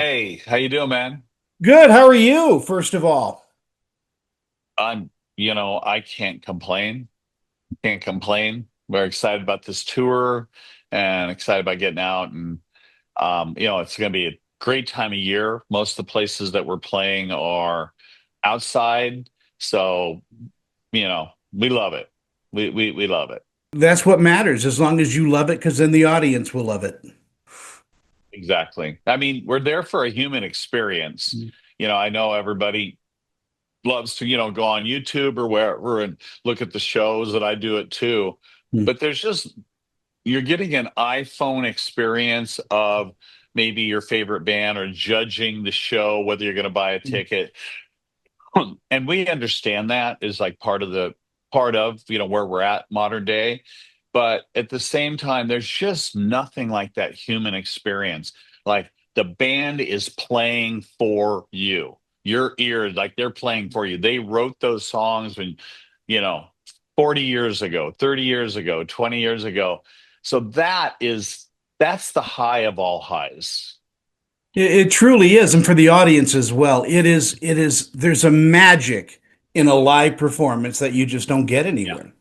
Hey, how you doing, man? Good. How are you, first of all? I'm, I can't complain. Can't complain. We're excited about this tour and excited about getting out and it's going to be a great time of year. Most of the places that we're playing are outside, so we love it. We love it. That's what matters, as long as you love it, because then the audience will love it. Exactly. I mean, we're there for a human experience. I know everybody loves to, go on YouTube or wherever and look at the shows that I do it too. Mhm. But you're getting an iPhone experience of maybe your favorite band or judging the show, whether you're going to buy a ticket. And we understand that is like part of, where we're at modern day. But at the same time, there's just nothing like that human experience. Like the band is playing for you, your ears, like they're playing for you. They wrote those songs when, you know, 40 years ago, 30 years ago, 20 years ago. So that's the high of all highs. It truly is, and for the audience as well. It is, there's a magic in a live performance that you just don't get Yeah. anywhere.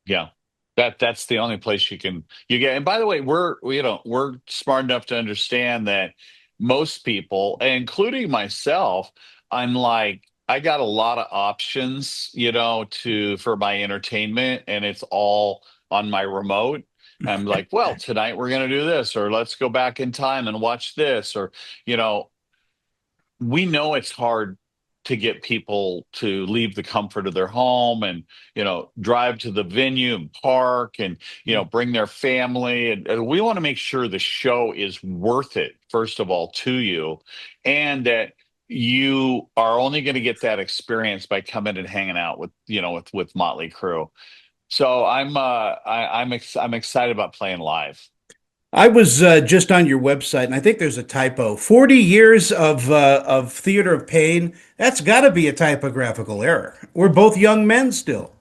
Yeah. That's the only place you get. And by the way, we're smart enough to understand that most people, including myself, I'm like, I got a lot of options, for my entertainment, and it's all on my remote. I'm like, well, tonight we're gonna do this, or let's go back in time and watch this, or you know, we know it's hard to get people to leave the comfort of their home and drive to the venue and park and bring their family, and we want to make sure the show is worth it, first of all, to you, and that you are only going to get that experience by coming and hanging out with Motley Crue. So I'm excited about playing live. I was just on your website, and I think there's a typo. 40 years of Theater of Pain. That's got to be a typographical error. We're both young men still.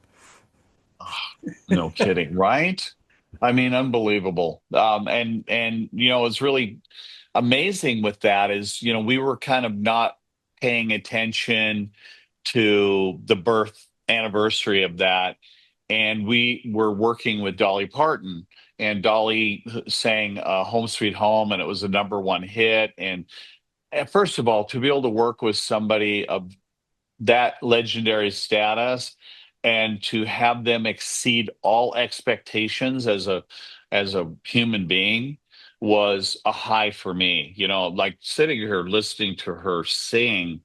No kidding, right? I mean, unbelievable. And it's really amazing with that is, we were kind of not paying attention to the birth anniversary of that. And we were working with Dolly Parton, and Dolly sang Home Sweet Home, and it was a number one hit. And first of all, to be able to work with somebody of that legendary status and to have them exceed all expectations as a human being was a high for me. Like sitting here listening to her sing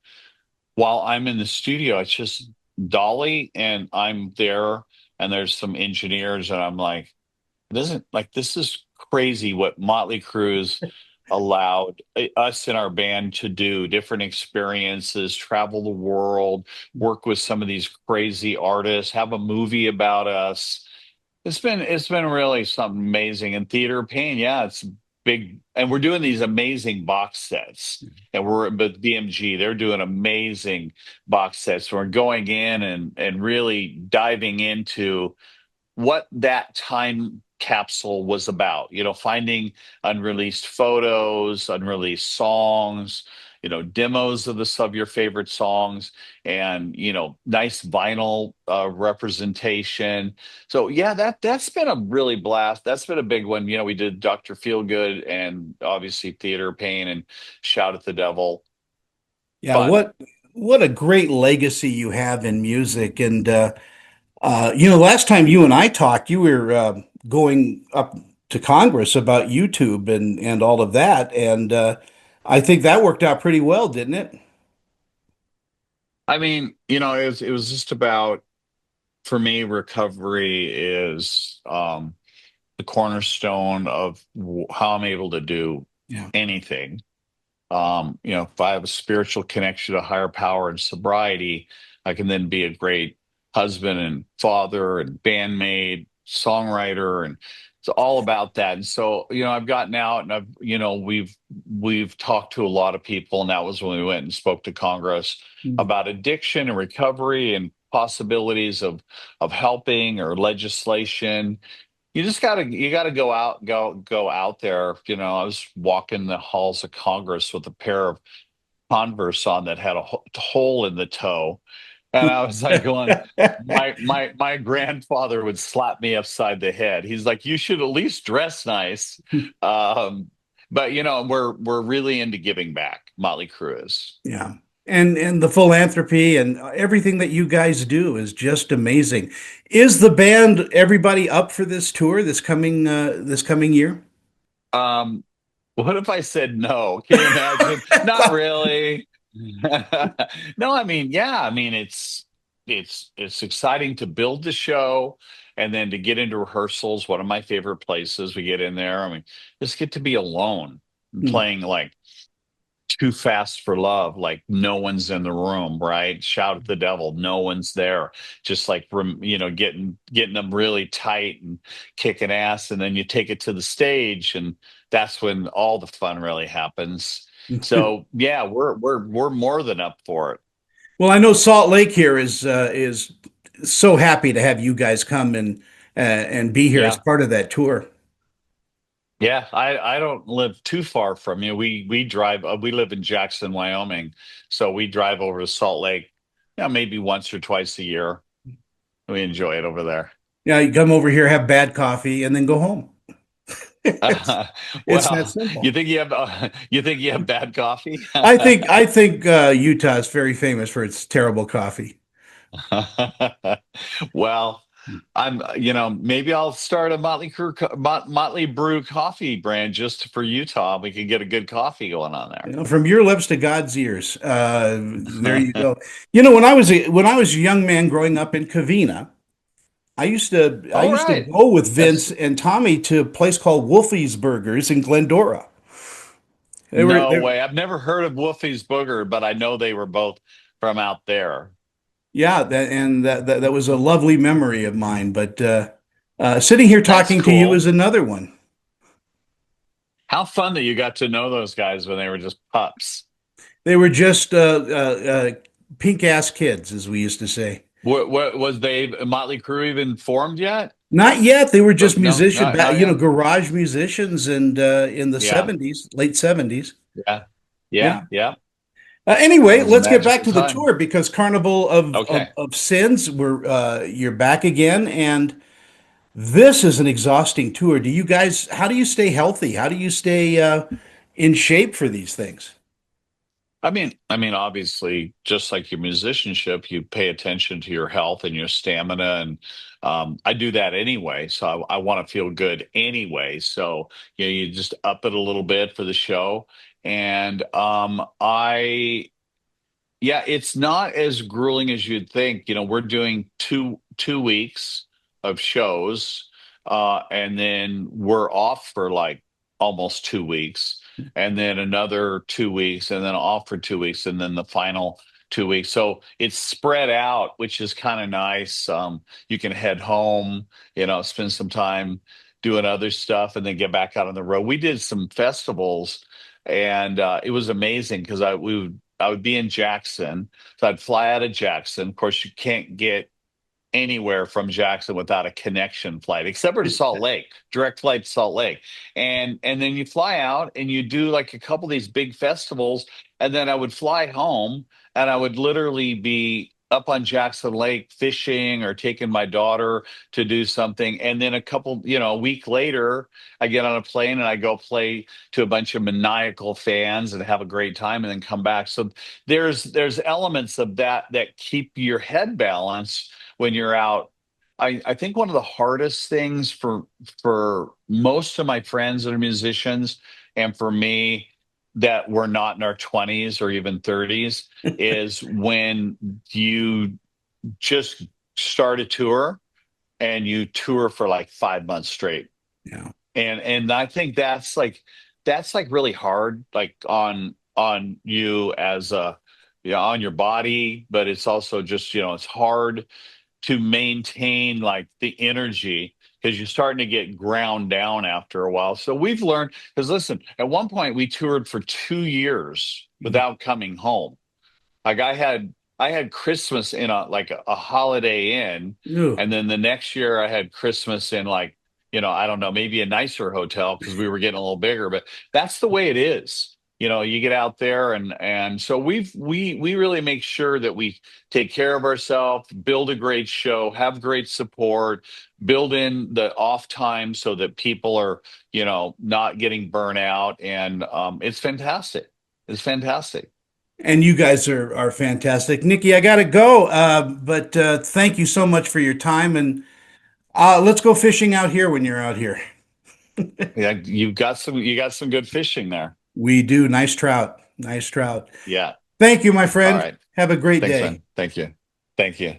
while I'm in the studio, it's just Dolly and I'm there, and there's some engineers, and I'm like, this is crazy what Motley Crue's allowed us in our band to do, different experiences, travel the world, work with some of these crazy artists, have a movie about us. It's been really something amazing. And Theater of Pain, yeah, it's big, and we're doing these amazing box sets. And we're but BMG, they're doing amazing box sets. We're going in and really diving into what that time capsule was about, finding unreleased photos, unreleased songs, demos of your favorite songs, and nice vinyl representation. So yeah, that's been a really blast. That's been a big one. We did Dr. Feelgood and obviously Theater of Pain and Shout at the Devil. Yeah, Fun. what a great legacy you have in music. And last time you and I talked, you were going up to Congress about YouTube and all of that, and I think that worked out pretty well, didn't it? I mean, it was just about, for me, recovery is the cornerstone of how I'm able to do Yeah. anything. If I have a spiritual connection to higher power and sobriety, I can then be a great husband and father and bandmate, songwriter, and it's all about that. And so, I've gotten out and we've talked to a lot of people, and that was when we went and spoke to Congress Mm. about addiction and recovery and possibilities of helping or legislation. you gotta go out there. I was walking the halls of Congress with a pair of Converse on that had a hole in the toe, and I was like going, my grandfather would slap me upside the head. He's like, you should at least dress nice. Um, but we're really into giving back. Motley Crue is. Yeah. And the philanthropy and everything that you guys do is just amazing. Is the band everybody up for this tour this coming year? Um, what if I said no? Can you imagine? Not really. No, I mean, yeah, I mean it's exciting to build the show and then to get into rehearsals. One of my favorite places we get in there. I mean, just get to be alone and Hmm. playing like Too Fast for Love, like no one's in the room, right? Shout at the devil, no one's there. Just like getting them really tight and kicking ass, and then you take it to the stage, and that's when all the fun really happens. So yeah, we're more than up for it. Well, I know Salt Lake here is so happy to have you guys come and be here as Yeah. part of that tour. Yeah, I don't live too far from you. We drive. We live in Jackson, Wyoming, so we drive over to Salt Lake, maybe once or twice a year. We enjoy it over there. Yeah, you come over here, have bad coffee, and then go home. It's Uh, it's that well, simple. you think you have bad coffee? I think Utah is very famous for its terrible coffee. Well, maybe I'll start a Motley Brew coffee brand just for Utah. We can get a good coffee going on You know, from your lips to God's ears. There you there. go. When I was a young man growing up in Covina, I All used to right. go with Vince That's and Tommy to a place called Wolfie's Burgers in Glendora. They were no they, way. I've never heard of Wolfie's Booger, but I know they were both from out there. yeah, that was a lovely memory of mine. But sitting here That's talking to you is cool. another one. How fun that you got to know those guys when they were just pups. They were just pink ass kids, as we used to say. What was they Motley Crue even formed yet? Not yet. They were just No, not not yet. garage musicians, and in the Yeah, '70s, late '70s. yeah, Yeah. yeah, yeah. It Anyway, was a let's get back magical to the time. tour because Carnival Okay. of Sins, you're back again, and this is an exhausting tour. How do you stay healthy? How do you stay in shape for these things? I mean, obviously, just like your musicianship, you pay attention to your health and your stamina, and I do that anyway. So I want to feel good anyway. So you just up it a little bit for the show, and yeah, it's not as grueling as you'd think. We're doing two weeks of shows, and then we're off for like almost 2 weeks, and then another 2 weeks, and then off for 2 weeks, and then the final 2 weeks. So it's spread out, which is kind of nice. You can head home, spend some time doing other stuff, and then get back out on the road. We did some festivals, and it was amazing because I would be in Jackson. So I'd fly out of Jackson. Of course, you can't get anywhere from Jackson without a connection flight, except for to Salt Lake, direct flight to Salt Lake. And then you fly out and you do like a couple of these big festivals. And then I would fly home and I would literally be up on Jackson Lake fishing or taking my daughter to do something. And then a week later, I get on a plane and I go play to a bunch of maniacal fans and have a great time and then come back. So there's elements of that keep your head balanced when you're out. I think one of the hardest things for most of my friends that are musicians and for me that we're not in our 20s or even 30s is when you just start a tour and you tour for like 5 months straight. Yeah. And I think that's like really hard, like on you as a on your body, but it's also just it's hard to maintain like the energy because you're starting to get ground down after a while. So we've learned because listen, at one point we toured for 2 years without coming home. Like I had Christmas in a Holiday Inn, Ew. and then the next year I had Christmas in like I don't know, maybe a nicer hotel because we were getting a little bigger, but that's the way it is. You get out there, and so we really make sure that we take care of ourselves, build a great show, have great support, build in the off time so that people are, not getting burnt out. And it's fantastic. It's fantastic. And you guys are fantastic. Nikki, I gotta go, but thank you so much for your time, and let's go fishing out here when you're out here. Yeah, you got some good fishing there. We do. Nice trout. Nice trout. Yeah. Thank you, my All friend. right. Have a great Thanks, day. man. Thank you. Thank you.